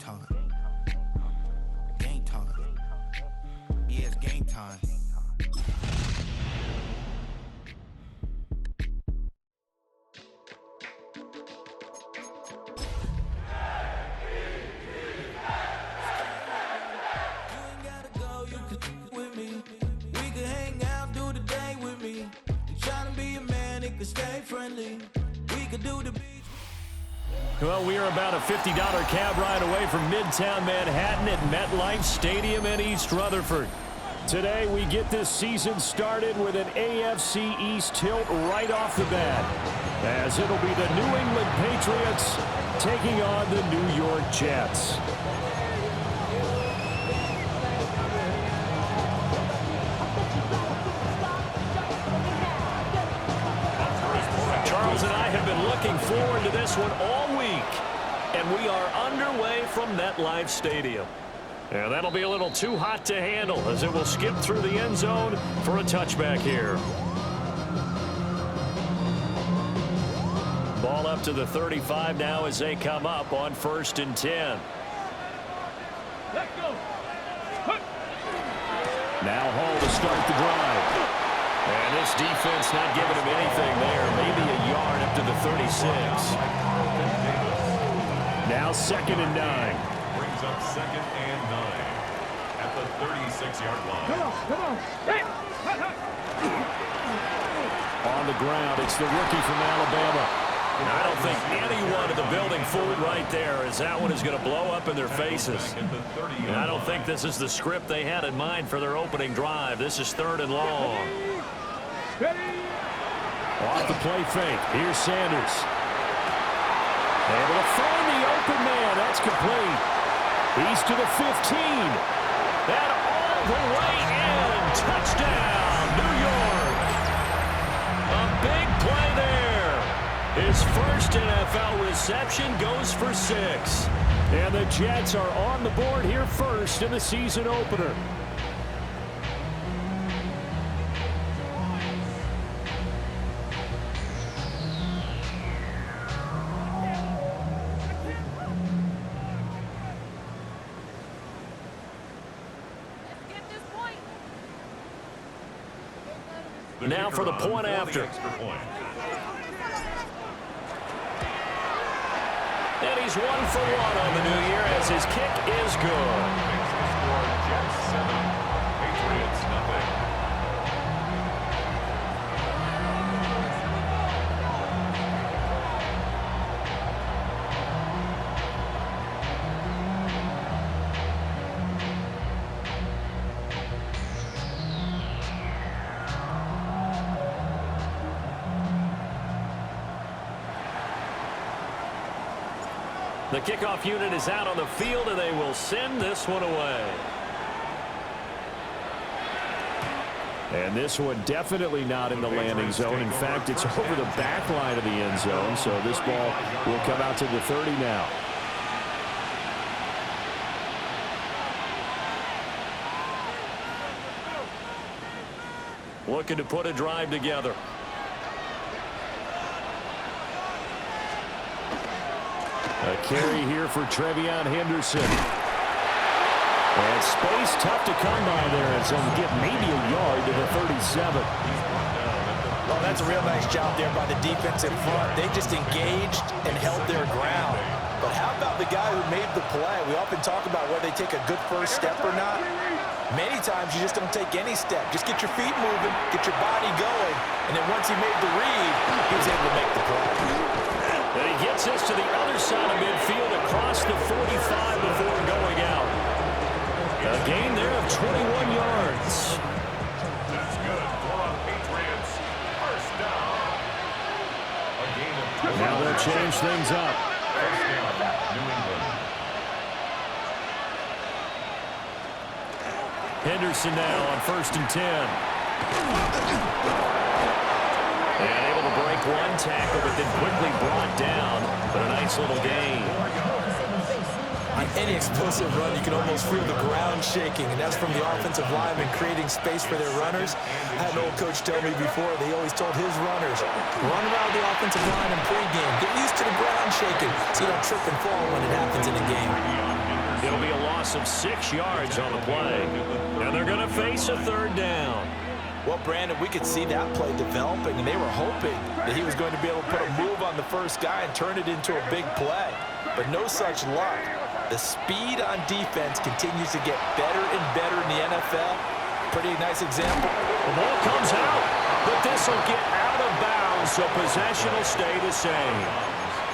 time. Game time. Yeah, it's game time. Well, we are about a $50 cab ride away from Midtown Manhattan at MetLife Stadium in East Rutherford. Today, we get this season started with an AFC East tilt right off the bat, as it'll be the New England Patriots taking on the New York Jets. Charles and I have been looking forward to this one all week, and we are underway from MetLife Stadium. And that'll be a little too hot to handle as it will skip through the end zone for a touchback here. Ball up to the 35 now as they come up on 1st and 10. Now Hall to start the drive. And this defense not giving him anything there. Maybe a yard up to the 36. Now 2nd and 9. Brings up 2nd and 9 at the 36-yard line. Come on. On the ground, it's the rookie from Alabama. I don't think anyone in the building fooled right there, as that one is going to blow up in their faces. And I don't think this is the script they had in mind for their opening drive. This is 3rd and long. Off the play fake. Here's Sanders. Able to find the open man. That's complete. He's to the 15. And all the way in. Touchdown, New York. A big play there. His first NFL reception goes for 6. And the Jets are on the board here first in the season opener. Now for the point after. And he's 1 for 1 on the new year as his kick is good. Jets 7, Patriots nothing. The kickoff unit is out on the field, and they will send this one away. And this one definitely not in the landing zone. In fact, it's over the back line of the end zone, so this ball will come out to the 30 now. Looking to put a drive together. A carry here for Trevion Henderson. And space tough to come by there as he'll get maybe a yard to the 37. Well, that's a real nice job there by the defense in front. They just engaged and held their ground. But how about the guy who made the play? We often talk about whether they take a good first step or not. Many times you just don't take any step. Just get your feet moving, get your body going, and then once he made the read, he was able to make the play. And he gets this to the other side of midfield across the 45 before going out. A gain there of 21 yards. That's good for the Patriots. First down. A gain of 2. Now they'll change things up. First down, New England. Henderson now on 1st and 10. And able to break one tackle, but then quickly brought down. But a nice little gain. On any explosive run, you can almost feel the ground shaking, and that's from the offensive linemen creating space for their runners. I had an old coach tell me before, they always told his runners, run around the offensive line in pregame. Get used to the ground shaking so you don't trip and fall when it happens in a game. It'll be a loss of 6 yards on the play. And they're going to face a third down. Well, Brandon, we could see that play developing, and they were hoping that he was going to be able to put a move on the first guy and turn it into a big play. But no such luck. The speed on defense continues to get better and better in the NFL. Pretty nice example. The ball comes out, but this will get out of bounds, so possession will stay the same.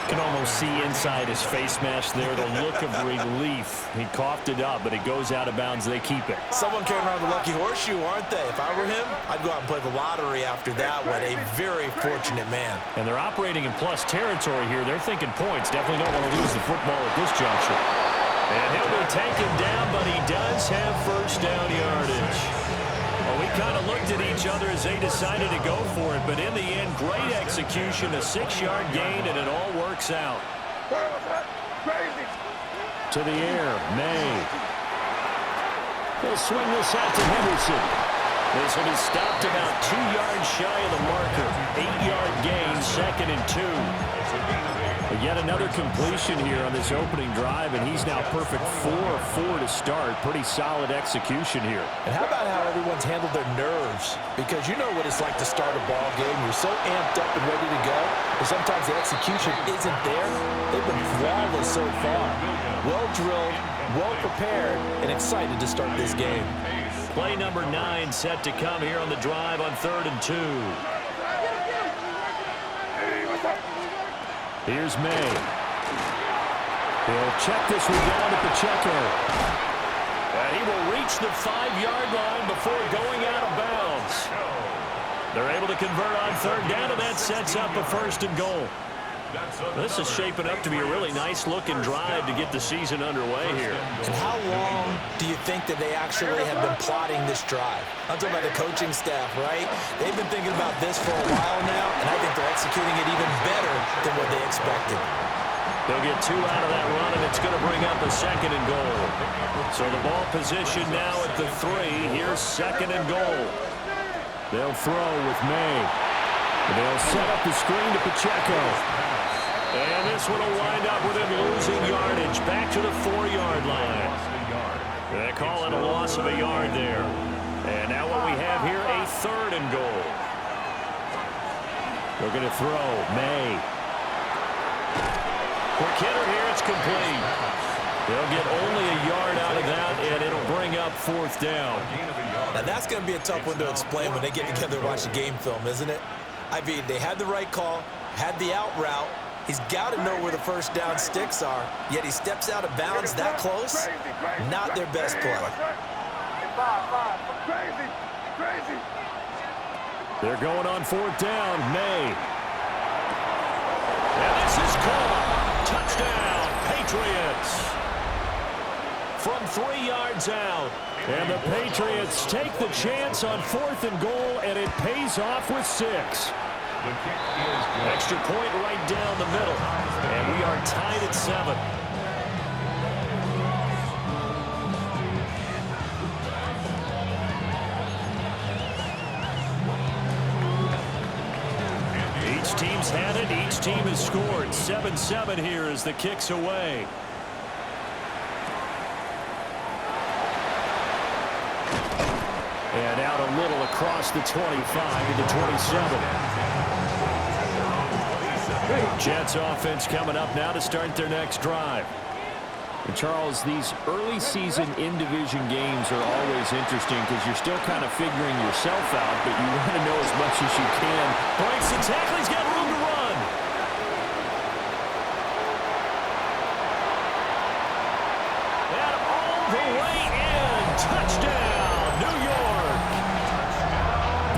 You can almost see inside his face mask there the look of relief. He coughed it up, but it goes out of bounds. They keep it. Someone came around the lucky horseshoe, aren't they? If I were him, I'd go out and play the lottery after that one. A very fortunate man. And they're operating in plus territory here. They're thinking points. Definitely don't want to lose the football at this juncture. And he'll be taken down, but he does have first down yardage. Well, we kind of looked at each other as they decided to go for it, but in the end, great execution, a 6-yard gain, and it all works out. To the air, May. He'll swing this out to Henderson. This will be stopped about 2 yards shy of the marker. 8-yard gain, 2nd and 2. Yet another completion here on this opening drive, and he's now perfect 4-4 to start. Pretty solid execution here. And how about how everyone's handled their nerves? Because you know what it's like to start a ball game. You're so amped up and ready to go, but sometimes the execution isn't there. They've been flawless so far. Well drilled, well prepared, and excited to start this game. Play number 9 set to come here on the drive on 3rd and 2. Here's May. He'll check this one down to Pacheco. And he will reach the 5-yard line before going out of bounds. They're able to convert on 3rd down, and that sets up a 1st and goal. This is shaping up to be a really nice-looking drive to get the season underway here. And how long do you think that they actually have been plotting this drive? I'm talking about the coaching staff, right? They've been thinking about this for a while now, and I think they're executing it even better than what they expected. They'll get 2 out of that run, and it's going to bring up a 2nd and goal. So the ball position now at the 3. Here's 2nd and goal. They'll throw with May. They'll set up the screen to Pacheco. And this one will wind up with him losing yardage back to the 4-yard line. They call it a loss of a yard there. And now what we have here, a 3rd and goal. They're going to throw. May. Quick hitter here, it's complete. They'll get only a yard out of that, and it'll bring up 4th down. Now that's going to be a tough one to explain when they get together and watch the game film, isn't it? I mean, they had the right call, had the out route. He's got to know where the first down sticks are, yet he steps out of bounds that close. Not their best play. They're going on 4th down. May. And this is caught. Touchdown, Patriots. From 3 yards out. And the Patriots take the chance on 4th and goal, and it pays off with 6. Extra point right down the middle. And we are tied at 7. Each team's had it. Each team has scored. 7-7 here as the kick's away. And out a little across the 25 to the 27. Jets offense coming up now to start their next drive. And Charles, these early season in-division games are always interesting because you're still kind of figuring yourself out, but you want to know as much as you can. Breaks the tackle. He's got room to run. And all the way in. Touchdown, New York.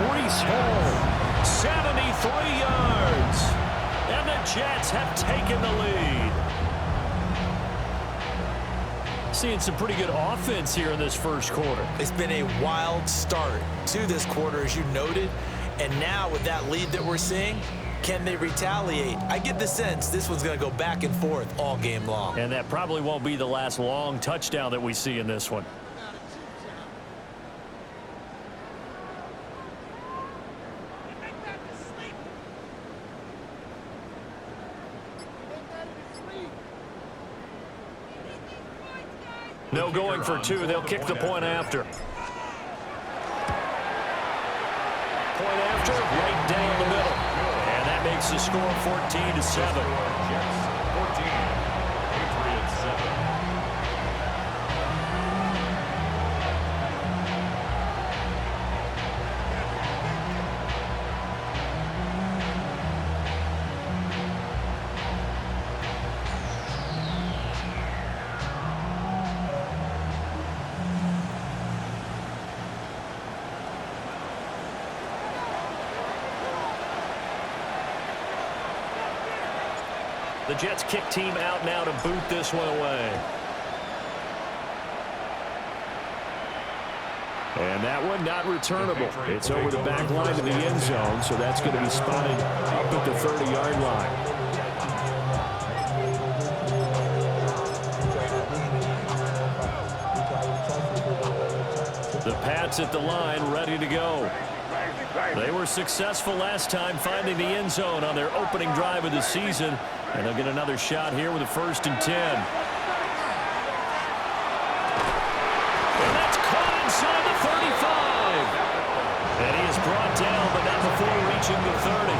Breece Hall. 73 yards. And the Jets have taken the lead. Seeing some pretty good offense here in this first quarter. It's been a wild start to this quarter, as you noted. And now with that lead that we're seeing, can they retaliate? I get the sense this one's going to go back and forth all game long. And that probably won't be the last long touchdown that we see in this one. No going for two. They'll kick the point after. Point after, right down the middle. And that makes the score 14-7. 14. Patriots 7. The Jets kick team out now to boot this one away. And that one not returnable. It's over the back line to the end zone, so that's going to be spotted up at the 30-yard line. The Pats at the line, ready to go. They were successful last time finding the end zone on their opening drive of the season. And they'll get another shot here with a 1st and 10. And that's caught inside the 35. And he is brought down, but not before reaching the 30.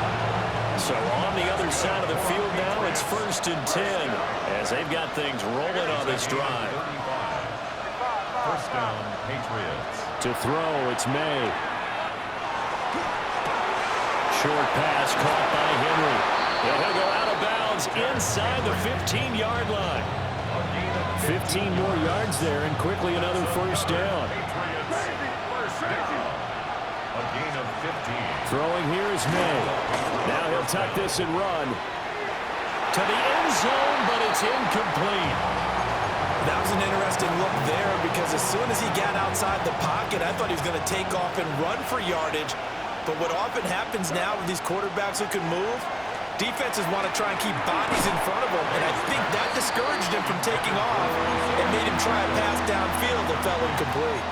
So on the other side of the field now, it's 1st and 10 as they've got things rolling on this drive. 1st down, Patriots. To throw, it's May. Short pass caught by Henry. And he'll go out of bounds inside the 15-yard line. 15 more yards there, and quickly another 1st down. A gain of 15. Throwing here is May. Now he'll tuck this and run to the end zone, but it's incomplete. That was an interesting look there because as soon as he got outside the pocket, I thought he was going to take off and run for yardage. But what often happens now with these quarterbacks who can move, defenses want to try and keep bodies in front of them, and I think that discouraged him from taking off and made him try a pass downfield that fell incomplete.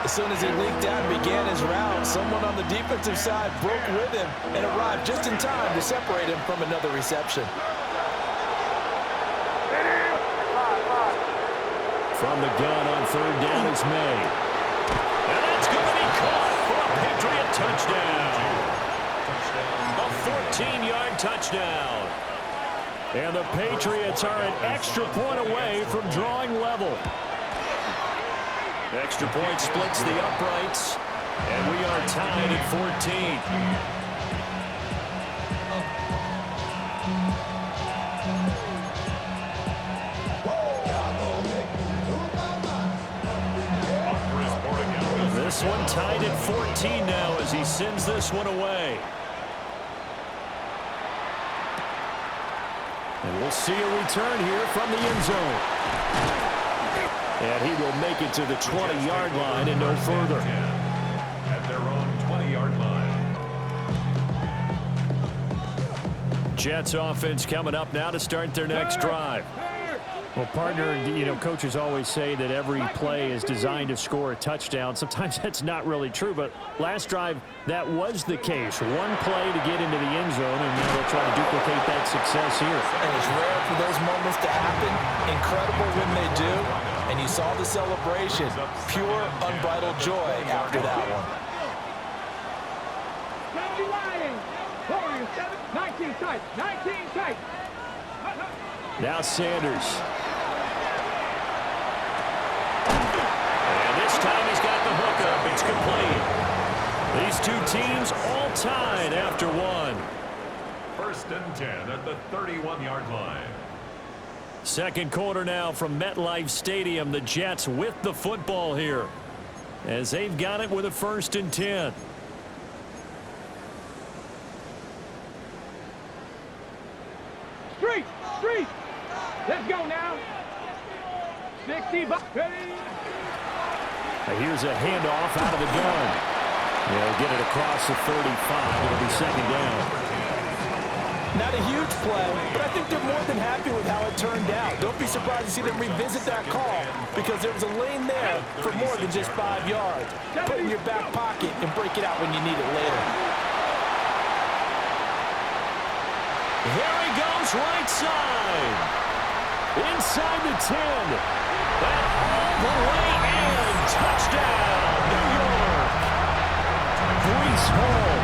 As soon as he leaked out and began his route, someone on the defensive side broke with him and arrived just in time to separate him from another reception. From the gun on 3rd down is May. And that's going to be caught for a Patriot touchdown. A 14-yard touchdown. And the Patriots are an extra point away from drawing level. Extra point splits the uprights, and we are tied at 14. This one tied at 14 now as he sends this one away. And we'll see a return here from the end zone. And he will make it to the 20-yard line and no further. At their own 20-yard line. Jets offense coming up now to start their next drive. Well, partner, you know, coaches always say that every play is designed to score a touchdown. Sometimes that's not really true, but last drive, that was the case. One play to get into the end zone, and now they'll try to duplicate that success here. And it's rare for those moments to happen. Incredible when they do. And you saw the celebration. Pure, unbridled joy after that one. 19 tight, 19 tight. Now Sanders. And this time he's got the hook up. It's complete. These two teams all tied after one. 1st and 10 at the 31-yard line. Second quarter now from MetLife Stadium. The Jets with the football here as they've got it with a 1st and 10. Street. Let's go now. 60 bucks. Here's a handoff out of the gun. They'll get it across the 35. It'll be 2nd down. Not a huge play, but I think they're more than happy with how it turned out. Don't be surprised to see them revisit that call because there was a lane there for more than just 5 yards. Put it in your back pocket and break it out when you need it later. Here he goes right side. Inside the 10. And all the way and touchdown, New York. Brees Hall,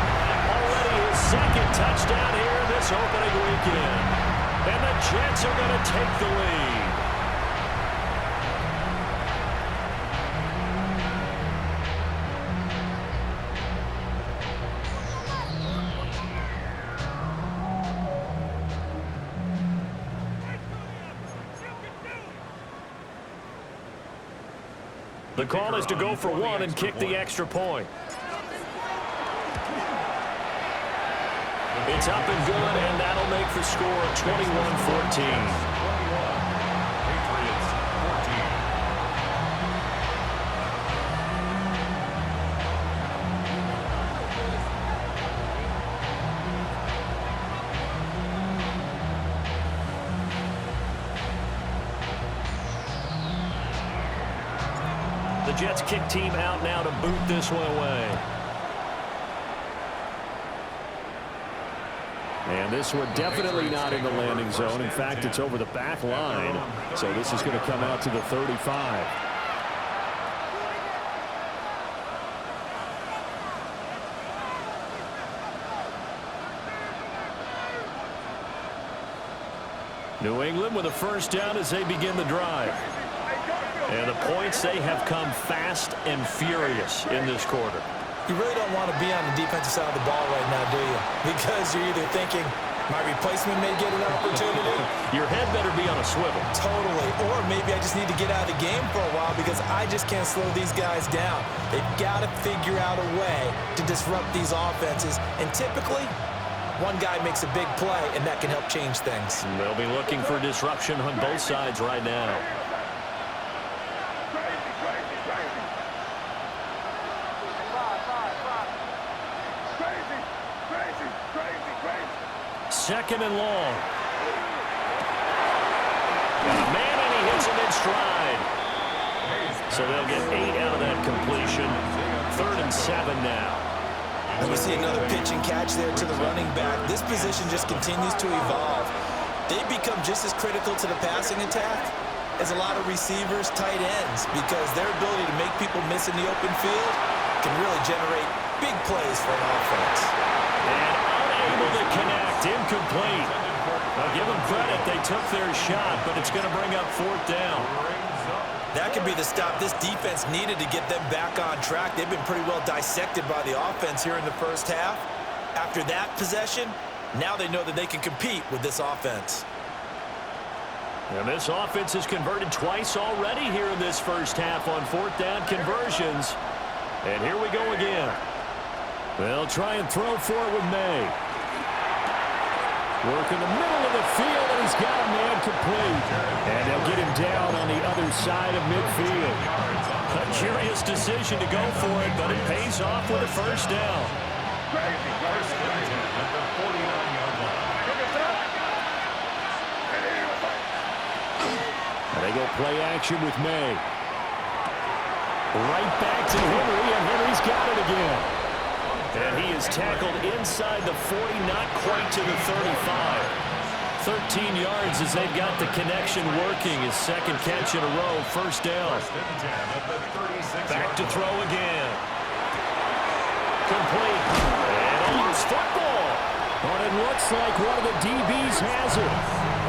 already his second touchdown here this opening weekend. And the Jets are going to take the lead. The call is to go for one and kick the extra point. It's up and good, and that'll make the score 21-14. The Jets kick team out now to boot this one away. And this one definitely not in the landing zone. In fact, it's over the back line. So this is going to come out to the 35. New England with a first down as they begin the drive. And the points, they have come fast and furious in this quarter. You really don't want to be on the defensive side of the ball right now, do you? Because you're either thinking, my replacement may get an opportunity. Your head better be on a swivel. Totally. Or maybe I just need to get out of the game for a while because I just can't slow these guys down. They've got to figure out a way to disrupt these offenses. And typically, one guy makes a big play, and that can help change things. They'll be looking for disruption on both sides right now. Second and long. Got a man, and he hits him in stride. So they'll get 8 out of that completion. 3rd and 7 now. And we see another pitch and catch there to the running back. This position just continues to evolve. They become just as critical to the passing attack as a lot of receivers, tight ends, because their ability to make people miss in the open field can really generate big plays for an offense. And unable to connect. Incomplete. I'll give them credit. They took their shot, but it's going to bring up 4th down. That could be the stop this defense needed to get them back on track. They've been pretty well dissected by the offense here in the first half. After that possession, now they know that they can compete with this offense. And this offense has converted twice already here in this first half on 4th down conversions. And here we go again. They'll try and throw for it with May. Work in the middle of the field, and he's got a man complete. And they'll get him down on the other side of midfield. A curious decision to go for it, but it pays off with a first down. First and 10 at the 49-yard line. And they go play action with May. Right back to Henry, and Henry's got it again. And he is tackled inside the 40, not quite to the 35. 13 yards as they've got the connection working. His second catch in a row, first down. Back to throw again. Complete. And a loose football. But it looks like one of the DBs has it.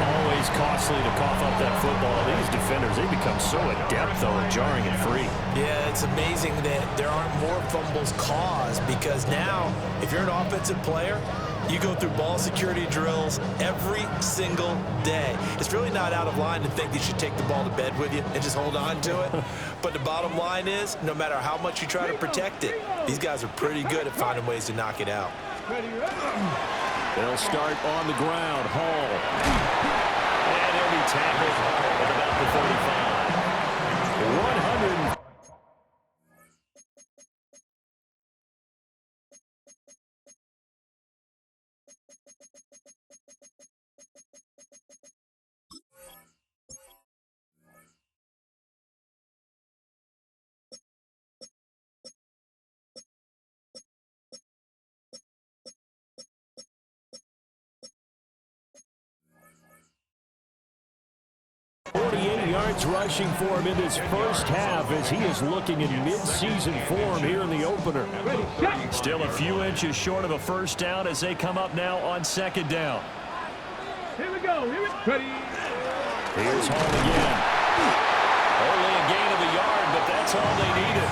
Always costly to cough up that football. These defenders, they become so adept, though, at jarring it free. Yeah, it's amazing that there aren't more fumbles caused because now, if you're an offensive player, you go through ball security drills every single day. It's really not out of line to think you should take the ball to bed with you and just hold on to it. But the bottom line is, no matter how much you try to protect it, these guys are pretty good at finding ways to knock it out. They'll start on the ground. Hall. And he'll be tackled at about the 35. 100. yards rushing for him in this first half as he is looking in mid-season form here in the opener. Still a few inches short of a first down as they come up now on second down. Here we go. Ready. Here's Hall again. Only a gain of a yard, but that's all they needed.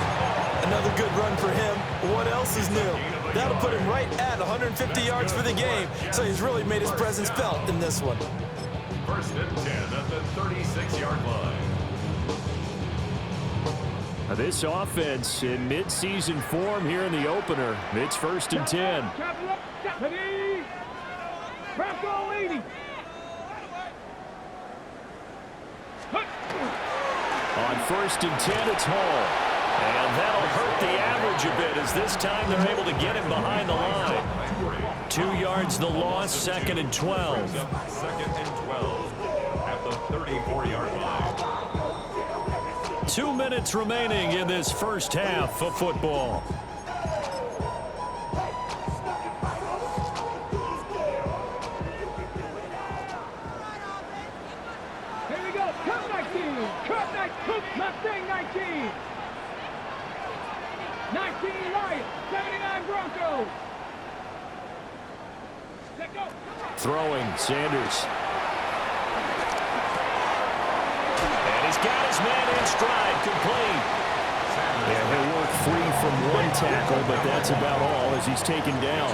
Another good run for him. What else is new? That'll put him right at 150 yards for the game, so he's really made his presence felt in this one. First and 10 at the 36-yard line. This offense in mid-season form here in the opener. It's first and 10. Ready. Press all 80. On first and 10, it's Hall. And that'll hurt the average a bit as this time they're able to get him behind the line. 2 yards the loss, second and 12. Second and 12 at the 34-yard line. 2 minutes remaining in this first half of football. Here we go. Cut 19. Cut 19. Mustang 19. 19 Lions. 79 Broncos. Let go. Throwing, Sanders. And he's got his man in stride, complete. And he'll work free from one tackle, but that's about all as he's taken down.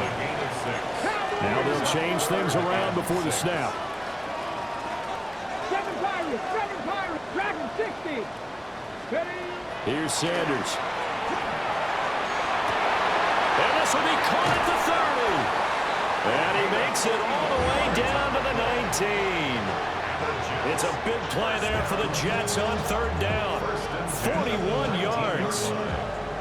Now they'll change things around before the snap. 7 Pirates. Dragon 60. Ready. Here's Sanders. And this will be caught at the 30. And he makes it all the way down to the 19. It's a big play there for the Jets on third down. 41 yards.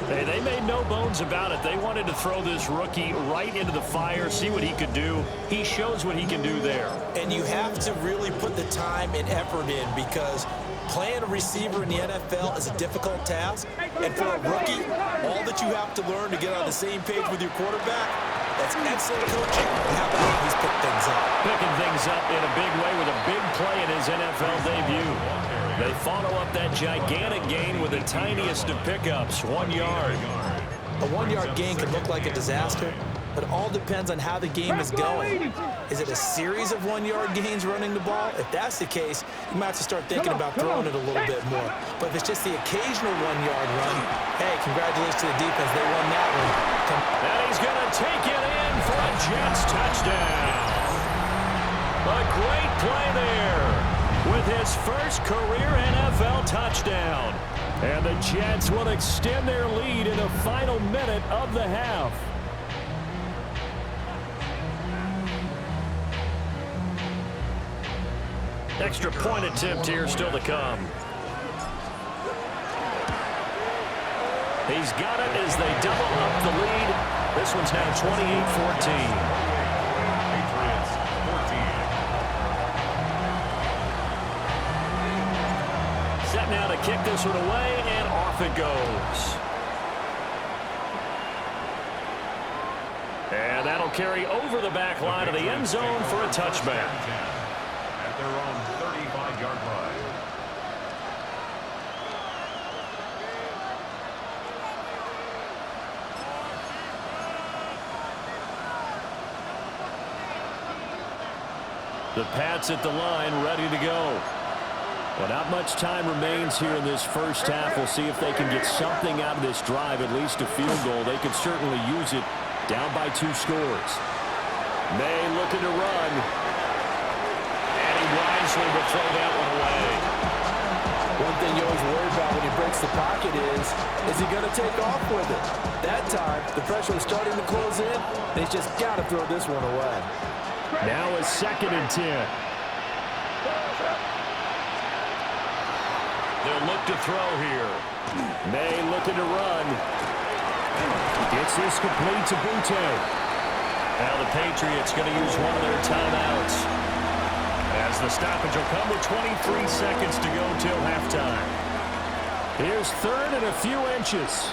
Hey, they made no bones about it. They wanted to throw this rookie right into the fire, see what he could do. He shows what he can do there. And you have to really put the time and effort in because playing a receiver in the NFL is a difficult task. And for a rookie, all that you have to learn to get on the same page with your quarterback, that's excellent coaching. How about he's picked things up? Picking things up in a big way with a big play in his NFL debut. They follow up that gigantic gain with the tiniest of pickups, 1 yard. A 1 yard gain can look like a disaster, but it all depends on how the game is going. Is it a series of 1 yard gains running the ball? If that's the case, you might have to start thinking about throwing it a little bit more. But if it's just the occasional 1 yard run, hey, congratulations to the defense. They won that one. And he's going to take it in for a Jets touchdown. A great play there with his first career NFL touchdown. And the Jets will extend their lead in the final minute of the half. Extra point attempt here still to come. He's got it as they double up the lead. This one's now 28-14. Patriots 14. Set now to kick this one away, and off it goes. And that'll carry over the back line of the end zone for a touchback. At their own 35-yard line. The Pats at the line, ready to go. Well, not much time remains here in this first half. We'll see if they can get something out of this drive, at least a field goal. They could certainly use it down by 2 scores. May looking to run. And he wisely will throw that one away. One thing you always worry about when he breaks the pocket is he going to take off with it? That time, the pressure was starting to close in, and he's just got to throw this one away. Now a second and 10. They'll look to throw here. May looking to run. Gets this complete to Butte. Now the Patriots going to use one of their timeouts. As the stoppage will come with 23 seconds to go till halftime. Here's third and a few inches.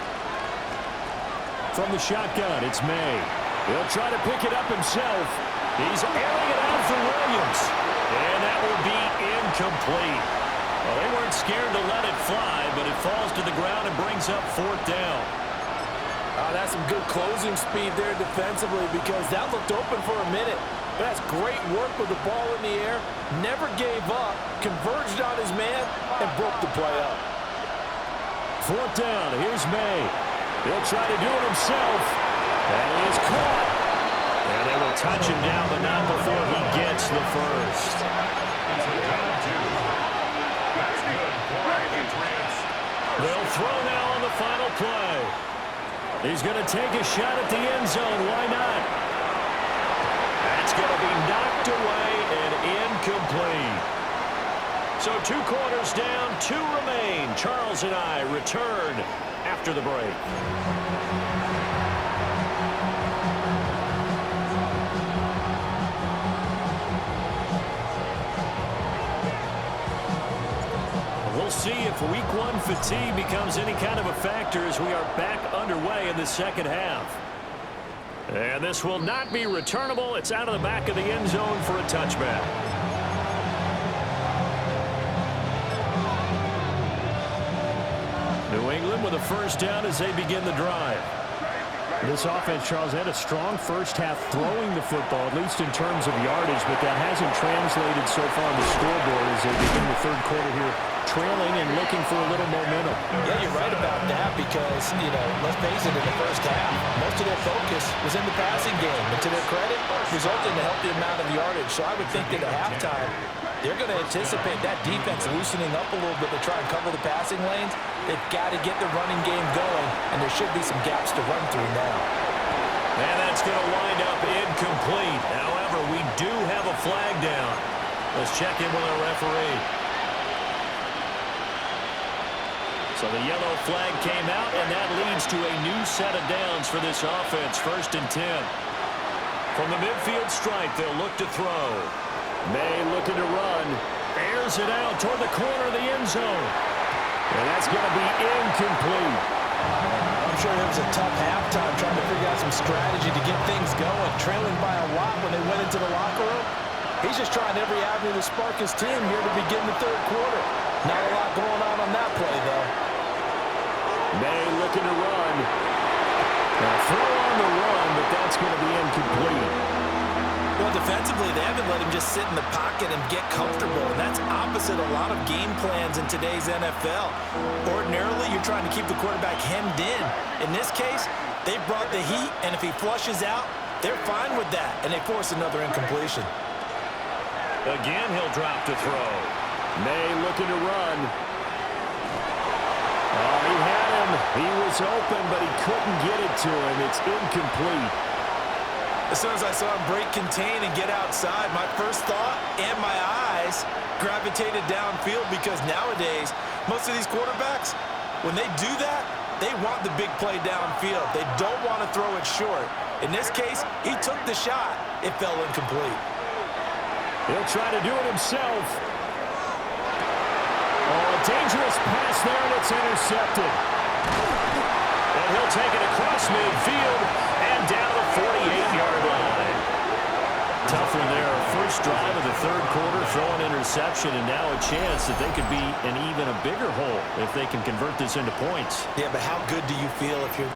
From the shotgun, it's May. He'll try to pick it up himself. He's airing it out for Williams. And that will be incomplete. Well, they weren't scared to let it fly, but it falls to the ground and brings up 4th down. That's some good closing speed there defensively because that looked open for a minute. But that's great work with the ball in the air. Never gave up, converged on his man, and broke the play up. 4th down. Here's May. He'll try to do it himself. And he is caught. And they will touch him down, but not before he gets the first. They'll throw now on the final play. He's going to take a shot at the end zone. Why not? That's going to be knocked away and incomplete. So 2 quarters down, 2 remain. Charles and I return after the break. We'll see if week 1 fatigue becomes any kind of a factor as we are back underway in the second half. And this will not be returnable. It's out of the back of the end zone for a touchback. New England with a first down as they begin the drive. This offense, Charles, had a strong first half throwing the football, at least in terms of yardage, but that hasn't translated so far on the scoreboard as they begin the third quarter here, trailing and looking for a little momentum. Yeah, you're right about that because, let's face it, in the first half, most of their focus was in the passing game. And to their credit, resulted in a healthy amount of yardage. So I would think that at halftime, they're going to anticipate that defense loosening up a little bit to try and cover the passing lanes. They've got to get the running game going, and there should be some gaps to run through now. And that's going to wind up incomplete. However, we do have a flag down. Let's check in with our referee. So the yellow flag came out, and that leads to a new set of downs for this offense. 1st and 10. From the midfield stripe, they'll look to throw. May looking to run. Airs it out toward the corner of the end zone. And that's going to be incomplete. I'm sure it was a tough halftime trying to figure out some strategy to get things going. Trailing by a lot when they went into the locker room. He's just trying every avenue to spark his team here to begin the third quarter. Not a lot going on that play, though. May looking to run. Now throw on the run, but that's going to be incomplete. Well, defensively, they haven't let him just sit in the pocket and get comfortable, and that's opposite a lot of game plans in today's NFL. Ordinarily, you're trying to keep the quarterback hemmed in. In this case, they brought the heat, and if he flushes out, they're fine with that, and they force another incompletion. Again, he'll drop to throw. May looking to run. Oh, he had him. He was open, but he couldn't get it to him. It's incomplete. As soon as I saw him break contain and get outside, my first thought and my eyes gravitated downfield because nowadays, most of these quarterbacks, when they do that, they want the big play downfield. They don't want to throw it short. In this case, he took the shot. It fell incomplete. He'll try to do it himself. Oh, a dangerous pass there, and it's intercepted. And he'll take it across midfield and down the 48-yard line. Tough one there. First drive of the third quarter, throw an interception, and now a chance that they could be in even a bigger hole if they can convert this into points. Yeah, but how good do you feel if you're